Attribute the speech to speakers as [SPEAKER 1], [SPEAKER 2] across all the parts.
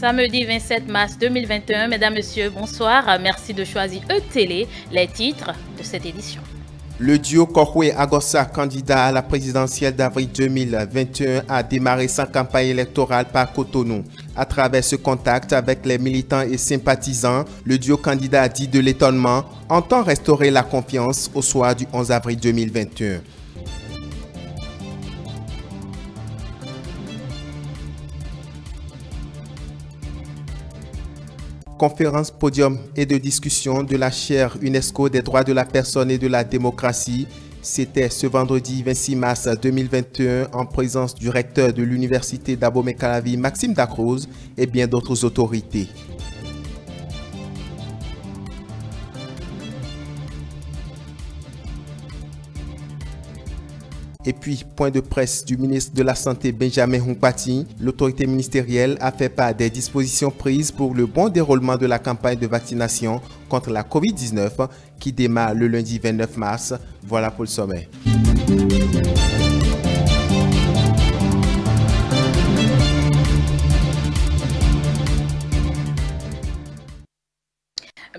[SPEAKER 1] Samedi 27 mars 2021, mesdames, messieurs, bonsoir. Merci de choisir E-Télé, les titres de cette édition.
[SPEAKER 2] Le duo Kokwe Agossa, candidat à la présidentielle d'avril 2021, a démarré sa campagne électorale par Cotonou. À travers ce contact avec les militants et sympathisants, le duo candidat a dit de l'étonnement, entend restaurer la confiance au soir du 11 avril 2021. Conférence, podium et de discussion de la chaire UNESCO des droits de la personne et de la démocratie. C'était ce vendredi 26 mars 2021 en présence du recteur de l'université d'Abomey-Calavi, Maxime Dacruz, et bien d'autres autorités. Et puis, point de presse du ministre de la Santé Benjamin Hunkpati, l'autorité ministérielle a fait part des dispositions prises pour le bon déroulement de la campagne de vaccination contre la COVID-19 qui démarre le lundi 29 mars. Voilà pour le sommet.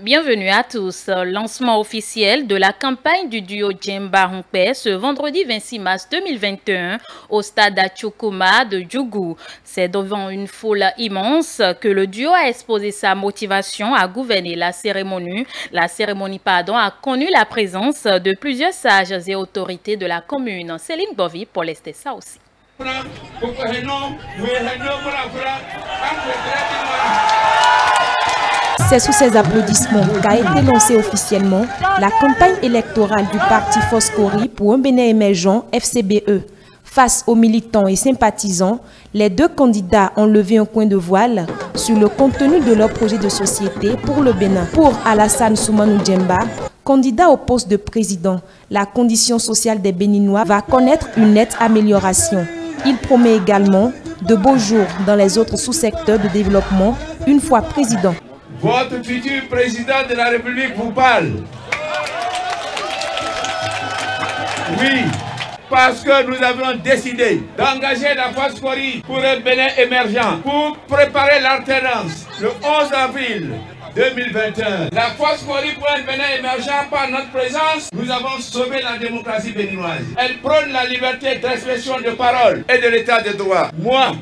[SPEAKER 1] Bienvenue à tous. Lancement officiel de la campagne du duo Djemba Hunkpe ce vendredi 26 mars 2021 au stade Achokoma de Djougou. C'est devant une foule immense que le duo a exposé sa motivation à gouverner la cérémonie. La cérémonie, a connu la présence de plusieurs sages et autorités de la commune. Céline Bovi pour l'Est ça aussi.
[SPEAKER 3] C'est sous ces applaudissements qu'a été lancée officiellement la campagne électorale du parti Foscori pour un Bénin émergent FCBE. Face aux militants et sympathisants, les deux candidats ont levé un coin de voile sur le contenu de leur projet de société pour le Bénin. Pour Alassane Soumanou Djemba, candidat au poste de président, la condition sociale des Béninois va connaître une nette amélioration. Il promet également de beaux jours dans les autres sous-secteurs de développement une fois président.
[SPEAKER 4] Votre futur président de la République vous parle. Oui, parce que nous avons décidé d'engager la Foscori pour un Bénin émergent, pour préparer l'alternance le 11 avril 2021. La Foscori pour un Bénin émergent, par notre présence, nous avons sauvé la démocratie béninoise. Elle prône la liberté d'expression de parole et de l'état de droit. Moi,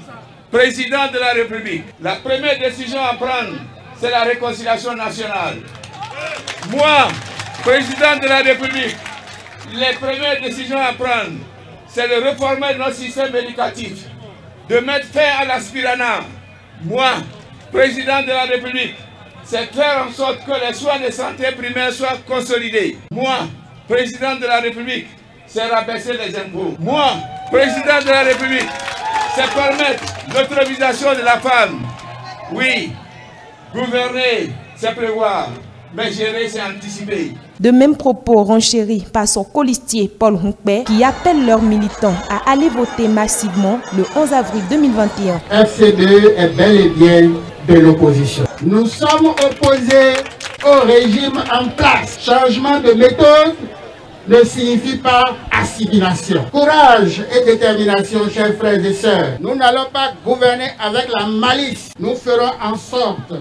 [SPEAKER 4] président de la République, la première décision à prendre, c'est la réconciliation nationale. Moi, président de la République, les premières décisions à prendre, c'est de réformer notre système éducatif, de mettre fin à l'aspirana. Moi, président de la République, c'est faire en sorte que les soins de santé primaires soient consolidés. Moi, président de la République, c'est rabaisser les impôts. Moi, président de la République, c'est permettre l'autonomisation de la femme. Oui. Gouverner, c'est prévoir, mais gérer, c'est anticiper.
[SPEAKER 3] De même propos renchéris par son colistier Paul Hunkpe qui appelle leurs militants à aller voter massivement le 11 avril 2021.
[SPEAKER 5] FCBE est bel et bien de l'opposition. Nous sommes opposés au régime en place. Changement de méthode ne signifie pas assimilation. Courage et détermination, chers frères et sœurs. Nous n'allons pas gouverner avec la malice. Nous ferons en sorte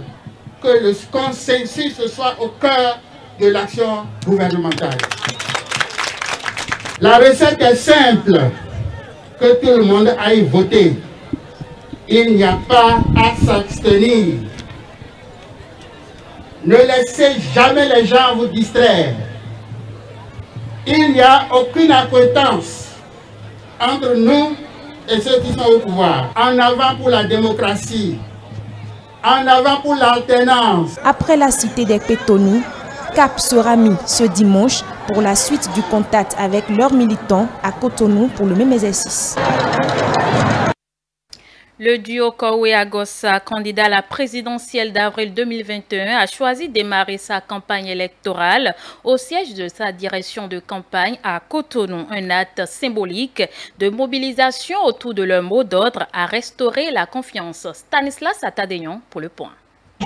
[SPEAKER 5] que le consensus soit au cœur de l'action gouvernementale. La recette est simple, que tout le monde aille voter. Il n'y a pas à s'abstenir. Ne laissez jamais les gens vous distraire. Il n'y a aucune acquaintance entre nous et ceux qui sont au pouvoir. En avant pour la démocratie. En avant pour l'alternance.
[SPEAKER 3] Après la cité des Pétonous, cap sera mis ce dimanche pour la suite du contact avec leurs militants à Cotonou pour le même exercice.
[SPEAKER 1] Le duo Kokwe Agossa, candidat à la présidentielle d'avril 2021, a choisi de démarrer sa campagne électorale au siège de sa direction de campagne à Cotonou. Un acte symbolique de mobilisation autour de leur mot d'ordre à restaurer la confiance. Stanislas Atadeyon pour le point.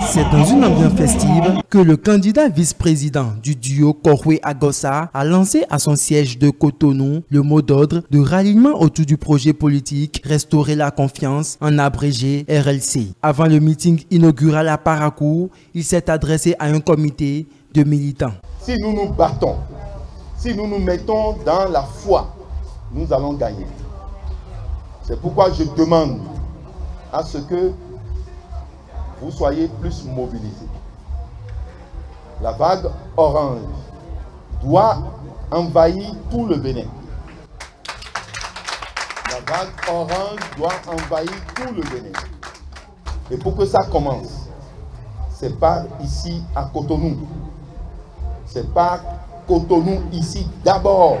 [SPEAKER 6] C'est dans une ambiance festive que le candidat vice-président du duo Korwe-Agossa a lancé à son siège de Cotonou le mot d'ordre de ralliement autour du projet politique Restaurer la confiance, en abrégé RLC. Avant le meeting inaugural à Parakou, il s'est adressé à un comité de militants.
[SPEAKER 7] Si nous nous battons, si nous nous mettons dans la foi, nous allons gagner. C'est pourquoi je demande à ce que vous soyez plus mobilisés. La vague orange doit envahir tout le Bénin. La vague orange doit envahir tout le Bénin. Et pour que ça commence, c'est pas ici à Cotonou. C'est pas Cotonou ici d'abord.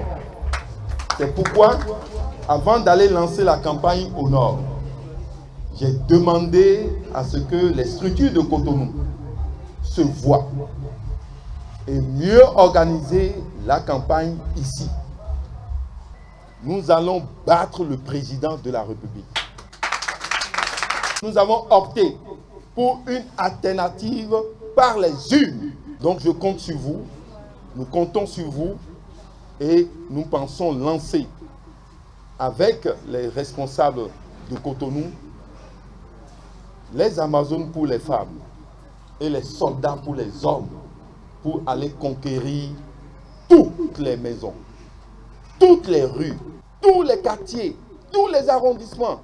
[SPEAKER 7] C'est pourquoi, avant d'aller lancer la campagne au nord, j'ai demandé à ce que les structures de Cotonou se voient et mieux organiser la campagne ici. Nous allons battre le président de la République. Nous avons opté pour une alternative par les urnes. Donc je compte sur vous, nous comptons sur vous et nous pensons lancer avec les responsables de Cotonou les Amazones pour les femmes et les soldats pour les hommes, pour aller conquérir toutes les maisons, toutes les rues, tous les quartiers, tous les arrondissements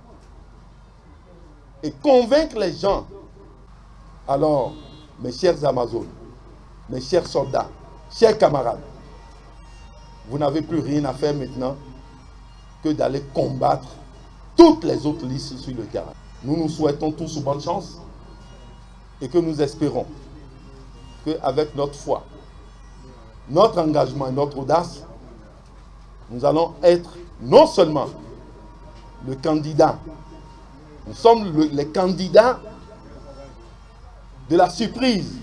[SPEAKER 7] et convaincre les gens. Alors, mes chers Amazones, mes chers soldats, chers camarades, vous n'avez plus rien à faire maintenant que d'aller combattre toutes les autres listes sur le terrain. Nous nous souhaitons tous bonne chance et que nous espérons qu'avec notre foi, notre engagement et notre audace, nous allons être non seulement le candidat, nous sommes les candidats de la surprise.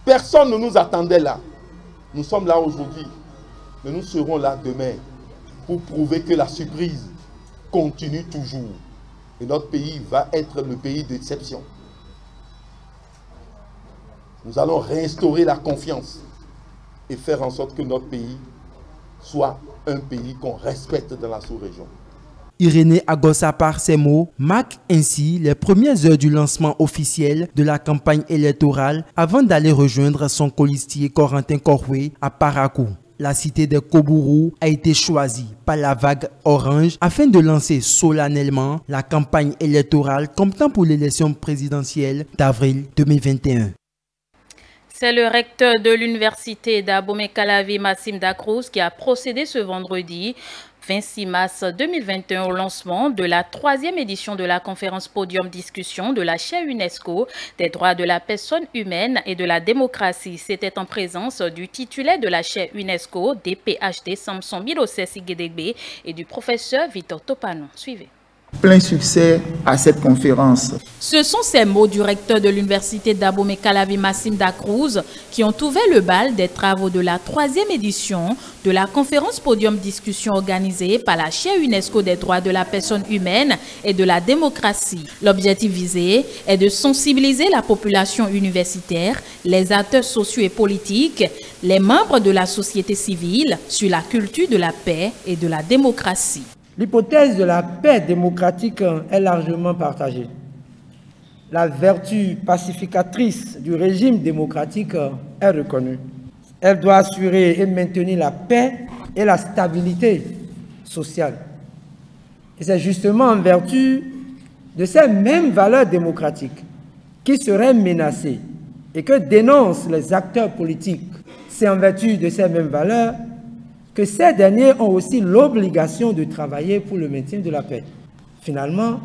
[SPEAKER 7] Personne ne nous attendait là. Nous sommes là aujourd'hui, mais nous serons là demain pour prouver que la surprise continue toujours. Et notre pays va être le pays d'exception. Nous allons réinstaurer la confiance et faire en sorte que notre pays soit un pays qu'on respecte dans la sous-région.
[SPEAKER 6] Irénée Agossa, par ses mots, marque ainsi les premières heures du lancement officiel de la campagne électorale avant d'aller rejoindre son colistier Corentin Korwe à Parakou. La cité des Kobourou a été choisie par la vague orange afin de lancer solennellement la campagne électorale comptant pour l'élection présidentielle d'avril 2021.
[SPEAKER 1] C'est le recteur de l'université d'Abomey-Calavi, Massim Dacruz, qui a procédé ce vendredi 26 mars 2021 au lancement de la 3e édition de la conférence podium discussion de la chaire UNESCO des droits de la personne humaine et de la démocratie. C'était en présence du titulaire de la chaire UNESCO, DPHD Samson Milosé Sigedegbe et du professeur Victor Topano. Suivez.
[SPEAKER 8] Plein succès à cette conférence.
[SPEAKER 1] Ce sont ces mots du recteur de l'université d'Abomey-Calavi, Massim Dacruz, qui ont ouvert le bal des travaux de la 3e édition de la conférence podium discussion organisée par la chaire UNESCO des droits de la personne humaine et de la démocratie. L'objectif visé est de sensibiliser la population universitaire, les acteurs sociaux et politiques, les membres de la société civile sur la culture de la paix et de la démocratie.
[SPEAKER 9] L'hypothèse de la paix démocratique est largement partagée. La vertu pacificatrice du régime démocratique est reconnue. Elle doit assurer et maintenir la paix et la stabilité sociale. Et c'est justement en vertu de ces mêmes valeurs démocratiques qui seraient menacées et que dénoncent les acteurs politiques. C'est en vertu de ces mêmes valeurs que ces derniers ont aussi l'obligation de travailler pour le maintien de la paix. Finalement,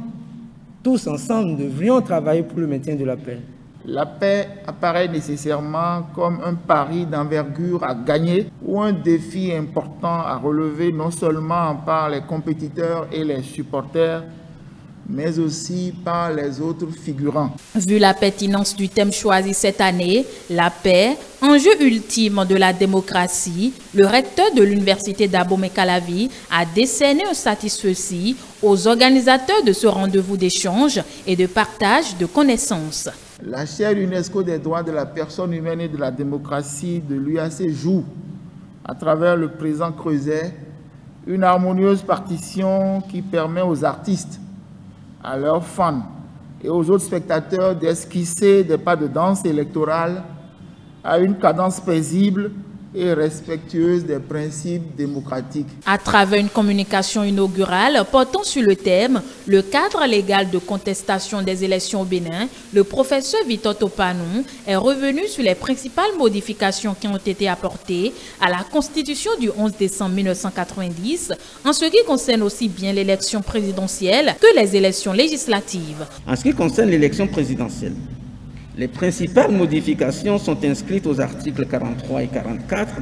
[SPEAKER 9] tous ensemble, nous devrions travailler pour le maintien de la paix.
[SPEAKER 8] La paix apparaît nécessairement comme un pari d'envergure à gagner ou un défi important à relever non seulement par les compétiteurs et les supporters, mais aussi par les autres figurants.
[SPEAKER 1] Vu la pertinence du thème choisi cette année, la paix, enjeu ultime de la démocratie, le recteur de l'université d'Abomey-Calavi a décerné un satisfecit aux organisateurs de ce rendez-vous d'échange et de partage de connaissances.
[SPEAKER 8] La chaire UNESCO des droits de la personne humaine et de la démocratie de l'UAC joue, à travers le présent creuset, une harmonieuse partition qui permet aux artistes, à leurs fans et aux autres spectateurs d'esquisser des pas de danse électorale à une cadence paisible et respectueuse des principes démocratiques.
[SPEAKER 1] À travers une communication inaugurale portant sur le thème « Le cadre légal de contestation des élections au Bénin », le professeur Victor Topanou est revenu sur les principales modifications qui ont été apportées à la Constitution du 11 décembre 1990 en ce qui concerne aussi bien l'élection présidentielle que les élections législatives.
[SPEAKER 10] En ce qui concerne l'élection présidentielle, les principales modifications sont inscrites aux articles 43 et 44,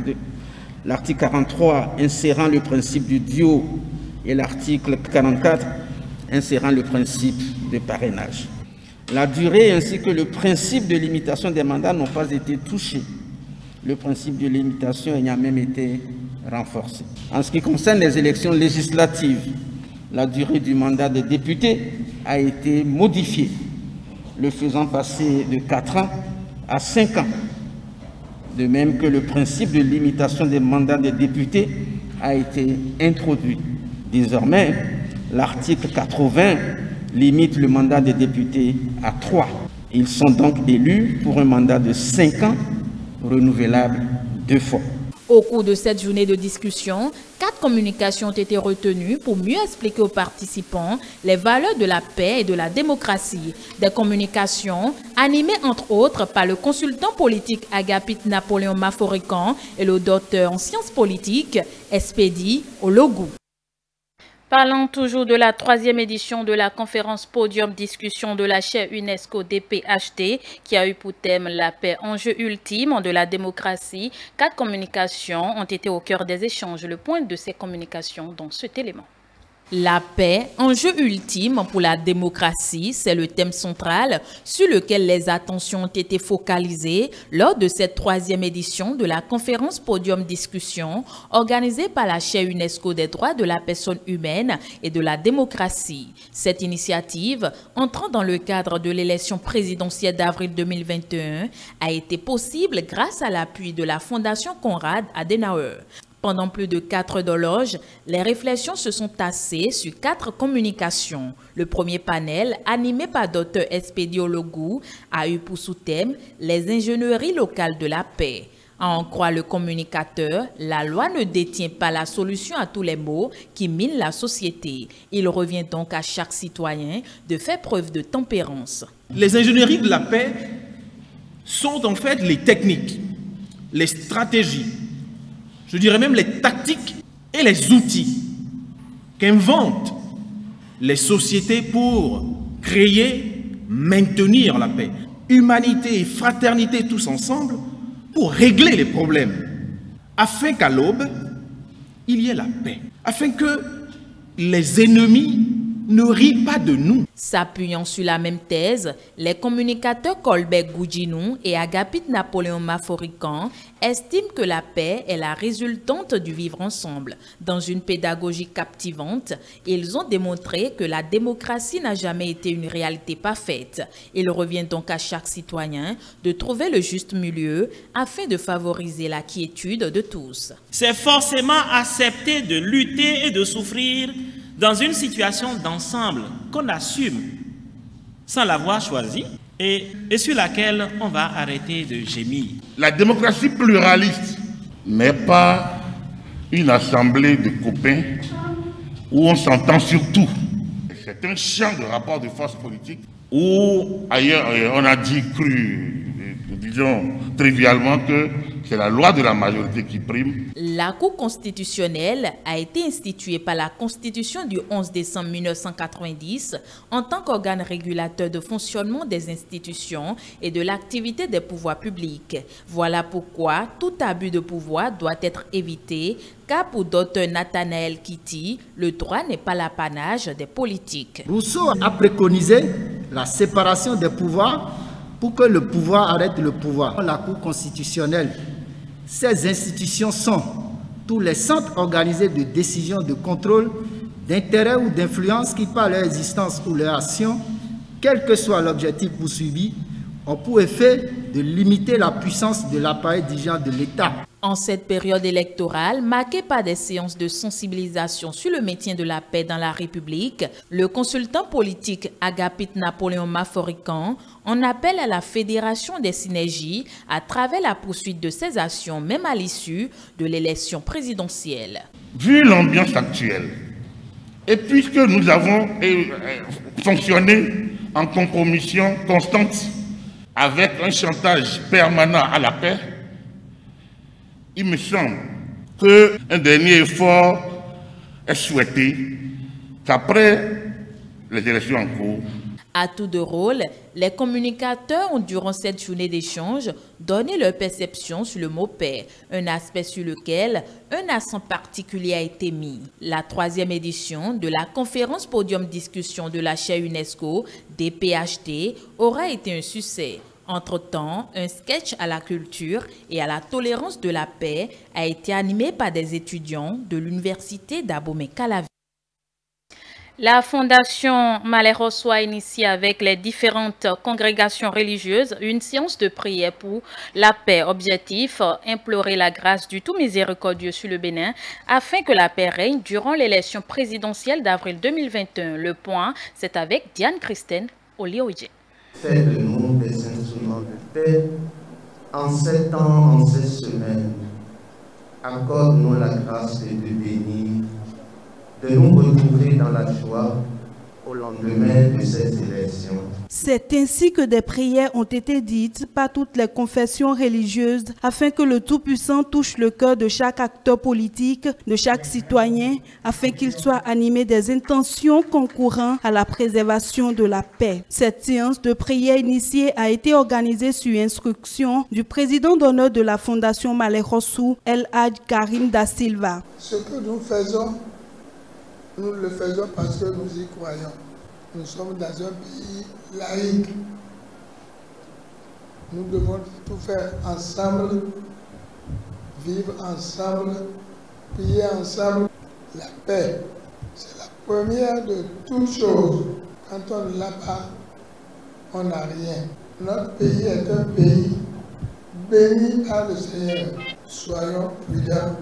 [SPEAKER 10] l'article 43 insérant le principe du duo et l'article 44 insérant le principe de parrainage. La durée ainsi que le principe de limitation des mandats n'ont pas été touchés, le principe de limitation ayant même été renforcé. En ce qui concerne les élections législatives, la durée du mandat des députés a été modifiée, le faisant passer de 4 ans à 5 ans. De même que le principe de limitation des mandats des députés a été introduit. Désormais, l'article 80 limite le mandat des députés à 3. Ils sont donc élus pour un mandat de 5 ans, renouvelable 2 fois.
[SPEAKER 1] Au cours de cette journée de discussion, 4 communications ont été retenues pour mieux expliquer aux participants les valeurs de la paix et de la démocratie. Des communications animées entre autres par le consultant politique Agapit Napoléon Maforican et le docteur en sciences politiques Espedi Ologou. Parlant toujours de la 3e édition de la conférence Podium Discussion de la chaire UNESCO DPHT qui a eu pour thème la paix, enjeu ultime de la démocratie, 4 communications ont été au cœur des échanges. Le point de ces communications dans cet élément. La paix, enjeu ultime pour la démocratie, c'est le thème central sur lequel les attentions ont été focalisées lors de cette 3e édition de la conférence Podium Discussion organisée par la chaire UNESCO des droits de la personne humaine et de la démocratie. Cette initiative, entrant dans le cadre de l'élection présidentielle d'avril 2021, a été possible grâce à l'appui de la Fondation Konrad Adenauer. Pendant plus de 4 heures d'horloge, les réflexions se sont tassées sur 4 communications. Le premier panel, animé par Dr Espedi Ologou, a eu pour sous-thème « Les ingénieries locales de la paix ». À en croire le communicateur, la loi ne détient pas la solution à tous les maux qui minent la société. Il revient donc à chaque citoyen de faire preuve de tempérance.
[SPEAKER 11] Les ingénieries de la paix sont en fait les techniques, les stratégies, je dirais même les tactiques et les outils qu'inventent les sociétés pour créer, maintenir la paix. Humanité et fraternité tous ensemble pour régler les problèmes, afin qu'à l'aube, il y ait la paix, afin que les ennemis ne rient pas de nous.
[SPEAKER 1] S'appuyant sur la même thèse, les communicateurs Colbert Goudjinou et Agapit Napoléon Maforican estiment que la paix est la résultante du vivre ensemble. Dans une pédagogie captivante, ils ont démontré que la démocratie n'a jamais été une réalité parfaite. Il revient donc à chaque citoyen de trouver le juste milieu afin de favoriser la quiétude de tous.
[SPEAKER 12] C'est forcément accepter de lutter et de souffrir dans une situation d'ensemble qu'on assume sans l'avoir choisie et sur laquelle on va arrêter de gémir.
[SPEAKER 13] La démocratie pluraliste n'est pas une assemblée de copains où on s'entend sur tout. C'est un champ de rapport de force politique où ailleurs on a dit disons trivialement que c'est la loi de la majorité qui prime.
[SPEAKER 1] La Cour constitutionnelle a été instituée par la Constitution du 11 décembre 1990 en tant qu'organe régulateur de fonctionnement des institutions et de l'activité des pouvoirs publics. Voilà pourquoi tout abus de pouvoir doit être évité, car pour Dr Nathanaël Kitty, le droit n'est pas l'apanage des politiques.
[SPEAKER 14] Rousseau a préconisé la séparation des pouvoirs pour que le pouvoir arrête le pouvoir. La Cour constitutionnelle, ces institutions sont tous les centres organisés de décision, de contrôle, d'intérêt ou d'influence qui, par leur existence ou leur action, quel que soit l'objectif poursuivi, ont pour effet de limiter la puissance de l'appareil dirigeant de l'État.
[SPEAKER 1] En cette période électorale, marquée par des séances de sensibilisation sur le maintien de la paix dans la République, le consultant politique Agapit Napoléon Maforican en appelle à la Fédération des synergies à travers la poursuite de ses actions, même à l'issue de l'élection présidentielle.
[SPEAKER 13] Vu l'ambiance actuelle, et puisque nous avons fonctionné en compromission constante avec un chantage permanent à la paix, il me semble qu'un dernier effort est souhaité qu'après les élections en cours.
[SPEAKER 1] À tour de rôle, les communicateurs ont, durant cette journée d'échange, donné leur perception sur le mot paix, un aspect sur lequel un accent particulier a été mis. La 3e édition de la conférence podium discussion de la chaire UNESCO DPHT aura été un succès. Entre-temps, un sketch à la culture et à la tolérance de la paix a été animé par des étudiants de l'université d'Abomey-Calavi. La Fondation Malherosso a initié avec les différentes congrégations religieuses une séance de prière pour la paix. Objectif, implorer la grâce du tout miséricordieux sur le Bénin afin que la paix règne durant l'élection présidentielle d'avril 2021. Le point, c'est avec Diane Christine Olioje.
[SPEAKER 15] Faites de nous des instruments de paix en ces temps, en ces semaines. Accorde-nous la grâce de bénir, de nous retrouver dans la joie au lendemain de ces élections.
[SPEAKER 16] C'est ainsi que des prières ont été dites par toutes les confessions religieuses afin que le Tout-Puissant touche le cœur de chaque acteur politique, de chaque citoyen, afin qu'il soit animé des intentions concourant à la préservation de la paix. Cette séance de prière initiée a été organisée sur instruction du président d'honneur de la Fondation Malherosso, El Hadj Karim Da Silva.
[SPEAKER 17] Ce que nous faisons, nous le faisons parce que nous y croyons. Nous sommes dans un pays laïque. Nous devons tout faire ensemble, vivre ensemble, prier ensemble. La paix, c'est la première de toutes choses. Quand on ne l'a pas, on n'a rien. Notre pays est un pays béni par le Seigneur. Soyons prudents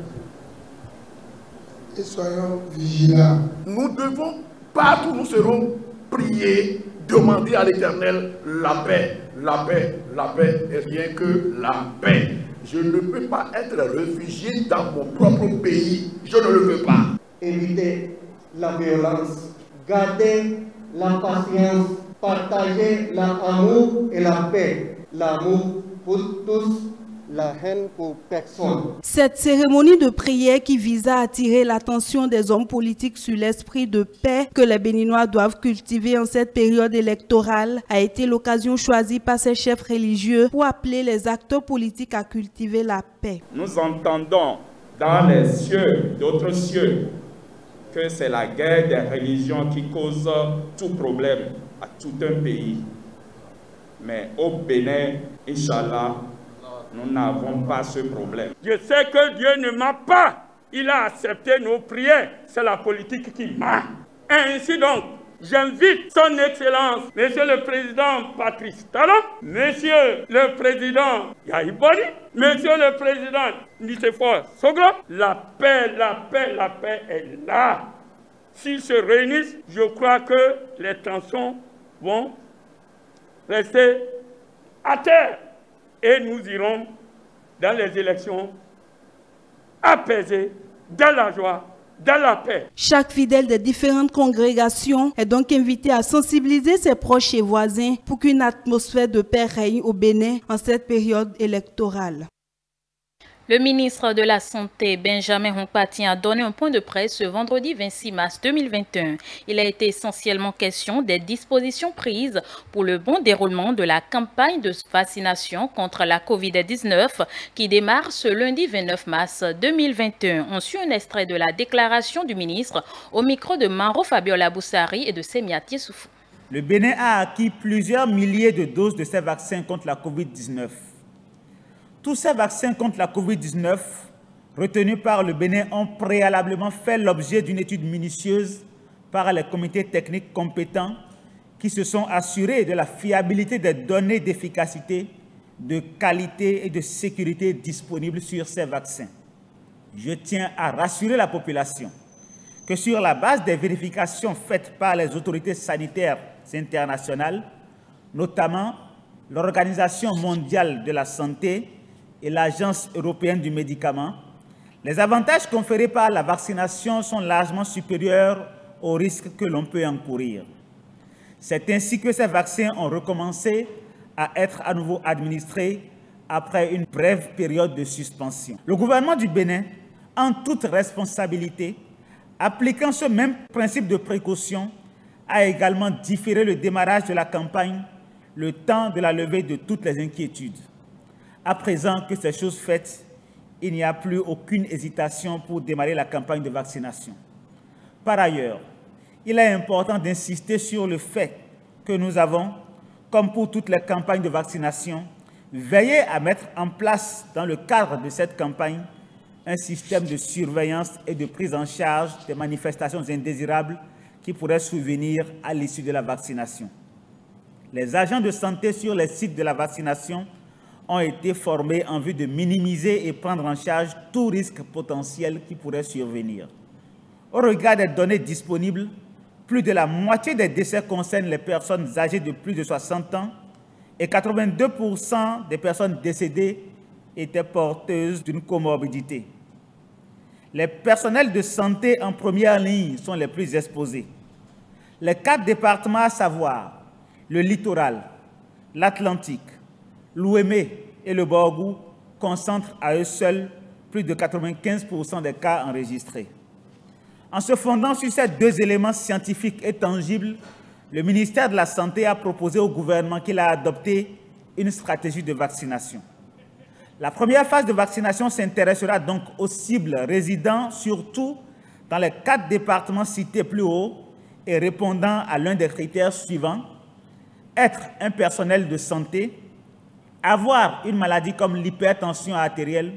[SPEAKER 17] et soyons vigilants.
[SPEAKER 18] Nous devons, partout où nous serons, prier, demander à l'Éternel la paix, la paix, la paix, et rien que la paix. Je ne peux pas être réfugié dans mon propre pays, je ne le veux pas.
[SPEAKER 19] Éviter la violence, garder la patience, partager l'amour et la paix, l'amour pour tous, la haine pour personne.
[SPEAKER 16] Cette cérémonie de prière qui visa à attirer l'attention des hommes politiques sur l'esprit de paix que les Béninois doivent cultiver en cette période électorale a été l'occasion choisie par ces chefs religieux pour appeler les acteurs politiques à cultiver la paix.
[SPEAKER 20] Nous entendons dans les cieux, d'autres cieux, que c'est la guerre des religions qui cause tout problème à tout un pays. Mais au Bénin, Inch'Allah, nous n'avons pas ce problème.
[SPEAKER 21] Je sais que Dieu ne ment pas. Il a accepté nos prières. C'est la politique qui ment. Ainsi donc, j'invite son Excellence, Monsieur le Président Patrice Talon, Monsieur le Président Yahi Boni, Monsieur le Président Nicéphore Soglo. La paix, la paix, la paix est là. S'ils se réunissent, je crois que les tensions vont rester à terre. Et nous irons dans les élections apaisées, dans la joie, dans la paix.
[SPEAKER 16] Chaque fidèle des différentes congrégations est donc invité à sensibiliser ses proches et voisins pour qu'une atmosphère de paix règne au Bénin en cette période électorale.
[SPEAKER 1] Le ministre de la Santé, Benjamin Hunkpatien, a donné un point de presse ce vendredi 26 mars 2021. Il a été essentiellement question des dispositions prises pour le bon déroulement de la campagne de vaccination contre la COVID-19 qui démarre ce lundi 29 mars 2021. On suit un extrait de la déclaration du ministre au micro de Maro Fabiola Boussari et de Semiati Soufou.
[SPEAKER 22] Le Bénin a acquis plusieurs milliers de doses de ces vaccins contre la COVID-19. Tous ces vaccins contre la COVID-19 retenus par le Bénin ont préalablement fait l'objet d'une étude minutieuse par les comités techniques compétents qui se sont assurés de la fiabilité des données d'efficacité, de qualité et de sécurité disponibles sur ces vaccins. Je tiens à rassurer la population que sur la base des vérifications faites par les autorités sanitaires internationales, notamment l'Organisation mondiale de la santé et l'Agence européenne du médicament, les avantages conférés par la vaccination sont largement supérieurs aux risques que l'on peut encourir. C'est ainsi que ces vaccins ont recommencé à être à nouveau administrés après une brève période de suspension. Le gouvernement du Bénin, en toute responsabilité, appliquant ce même principe de précaution, a également différé le démarrage de la campagne le temps de la levée de toutes les inquiétudes. À présent que ces choses faites, il n'y a plus aucune hésitation pour démarrer la campagne de vaccination. Par ailleurs, il est important d'insister sur le fait que nous avons, comme pour toutes les campagnes de vaccination, veillé à mettre en place dans le cadre de cette campagne un système de surveillance et de prise en charge des manifestations indésirables qui pourraient survenir à l'issue de la vaccination. Les agents de santé sur les sites de la vaccination ont été formés en vue de minimiser et prendre en charge tout risque potentiel qui pourrait survenir. Au regard des données disponibles, plus de la moitié des décès concernent les personnes âgées de plus de 60 ans et 82% des personnes décédées étaient porteuses d'une comorbidité. Les personnels de santé en première ligne sont les plus exposés. Les 4 départements, à savoir le littoral, l'Atlantique, l'Ouémé et le Borgou, concentrent à eux seuls plus de 95% des cas enregistrés. En se fondant sur ces 2 éléments scientifiques et tangibles, le ministère de la Santé a proposé au gouvernement qu'il a adopté une stratégie de vaccination. La première phase de vaccination s'intéressera donc aux cibles résidant surtout dans les 4 départements cités plus haut et répondant à l'un des critères suivants: être un personnel de santé, avoir une maladie comme l'hypertension artérielle,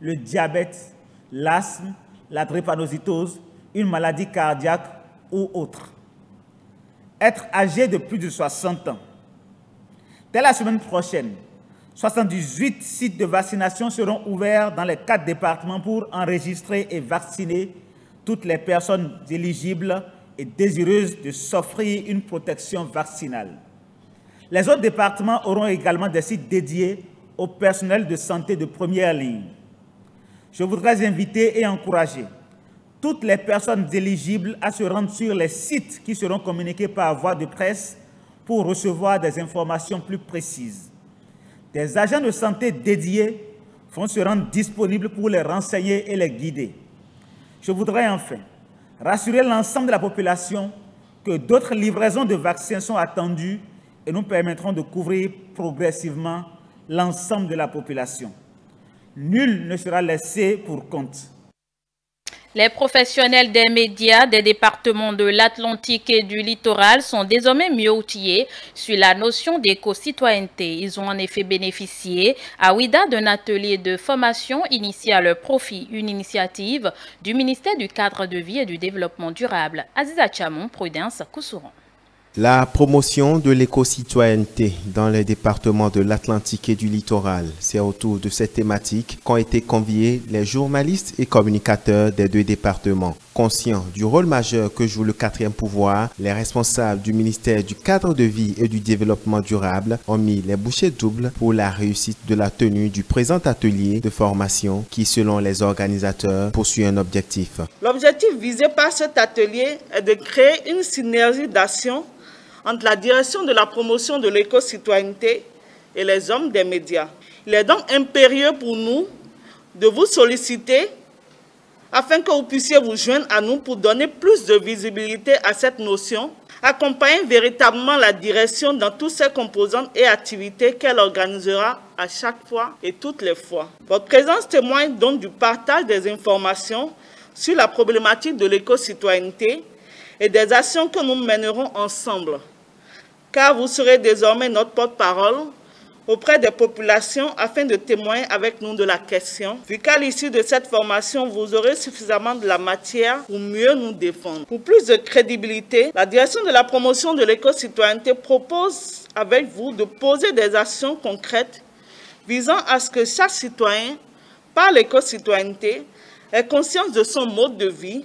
[SPEAKER 22] le diabète, l'asthme, la drépanocytose, une maladie cardiaque ou autre. Être âgé de plus de 60 ans. Dès la semaine prochaine, 78 sites de vaccination seront ouverts dans les 4 départements pour enregistrer et vacciner toutes les personnes éligibles et désireuses de s'offrir une protection vaccinale. Les autres départements auront également des sites dédiés au personnel de santé de première ligne. Je voudrais inviter et encourager toutes les personnes éligibles à se rendre sur les sites qui seront communiqués par voie de presse pour recevoir des informations plus précises. Des agents de santé dédiés vont se rendre disponibles pour les renseigner et les guider. Je voudrais enfin rassurer l'ensemble de la population que d'autres livraisons de vaccins sont attendues et nous permettront de couvrir progressivement l'ensemble de la population. Nul ne sera laissé pour compte.
[SPEAKER 1] Les professionnels des médias des départements de l'Atlantique et du littoral sont désormais mieux outillés sur la notion d'éco-citoyenneté. Ils ont en effet bénéficié à Ouidah d'un atelier de formation initié à leur profit, une initiative du ministère du Cadre de vie et du Développement durable. Aziza Chamon, Prudence, Koussouran.
[SPEAKER 2] La promotion de l'éco-citoyenneté dans les départements de l'Atlantique et du littoral, c'est autour de cette thématique qu'ont été conviés les journalistes et communicateurs des 2 départements. Conscients du rôle majeur que joue le 4e pouvoir, les responsables du ministère du Cadre de vie et du Développement durable ont mis les bouchées doubles pour la réussite de la tenue du présent atelier de formation qui, selon les organisateurs, poursuit un objectif.
[SPEAKER 4] L'objectif visé par cet atelier est de créer une synergie d'action entre la direction de la promotion de l'éco-citoyenneté et les hommes des médias. Il est donc impérieux pour nous de vous solliciter afin que vous puissiez vous joindre à nous pour donner plus de visibilité à cette notion, accompagner véritablement la direction dans toutes ses composantes et activités qu'elle organisera à chaque fois et toutes les fois. Votre présence témoigne donc du partage des informations sur la problématique de l'éco-citoyenneté et des actions que nous mènerons ensemble. Car vous serez désormais notre porte-parole auprès des populations afin de témoigner avec nous de la question. Vu qu'à l'issue de cette formation, vous aurez suffisamment de la matière pour mieux nous défendre. Pour plus de crédibilité, la direction de la promotion de l'éco-citoyenneté propose avec vous de poser des actions concrètes visant à ce que chaque citoyen, par l'éco-citoyenneté, ait conscience de son mode de vie,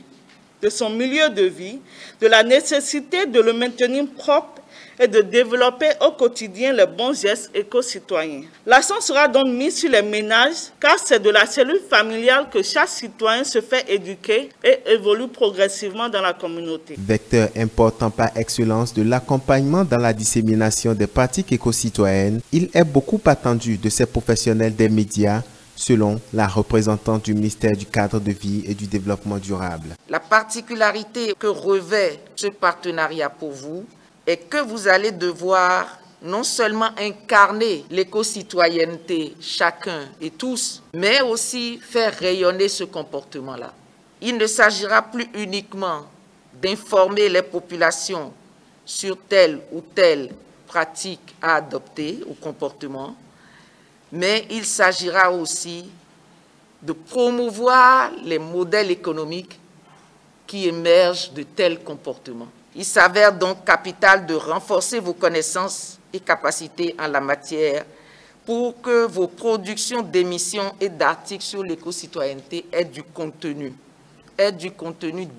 [SPEAKER 4] de son milieu de vie, de la nécessité de le maintenir propre et de développer au quotidien les bons gestes éco-citoyens. L'accent sera donc mis sur les ménages, car c'est de la cellule familiale que chaque citoyen se fait éduquer et évolue progressivement dans la communauté.
[SPEAKER 2] Vecteur important par excellence de l'accompagnement dans la dissémination des pratiques éco-citoyennes, il est beaucoup attendu de ces professionnels des médias, selon la représentante du ministère du Cadre de vie et du Développement durable.
[SPEAKER 3] La particularité que revêt ce partenariat pour vous est que vous allez devoir non seulement incarner l'éco-citoyenneté chacun et tous, mais aussi faire rayonner ce comportement-là. Il ne s'agira plus uniquement d'informer les populations sur telle ou telle pratique à adopter ou comportement, mais il s'agira aussi de promouvoir les modèles économiques qui émergent de tels comportements. Il s'avère donc capital de renforcer vos connaissances et capacités en la matière pour que vos productions d'émissions et d'articles sur l'éco-citoyenneté aient du contenu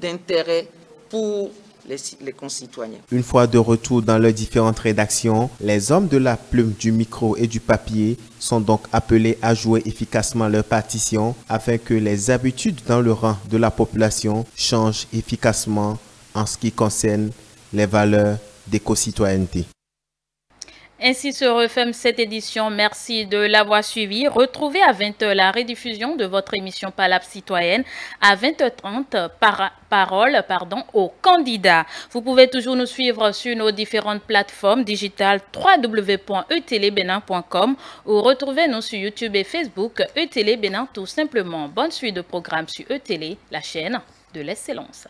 [SPEAKER 3] d'intérêt pour les concitoyens.
[SPEAKER 2] Une fois de retour dans leurs différentes rédactions, les hommes de la plume, du micro et du papier sont donc appelés à jouer efficacement leur partition afin que les habitudes dans le rang de la population changent efficacement en ce qui concerne les valeurs d'éco-citoyenneté.
[SPEAKER 1] Ainsi se referme cette édition. Merci de l'avoir suivi. Retrouvez à 20h la rediffusion de votre émission Palabre citoyenne. À 20h30, parole aux candidats. Vous pouvez toujours nous suivre sur nos différentes plateformes digitales www.etélébenin.com ou retrouvez-nous sur YouTube et Facebook eTélé Bénin tout simplement. Bonne suite de programmes sur eTélé, la chaîne de l'excellence.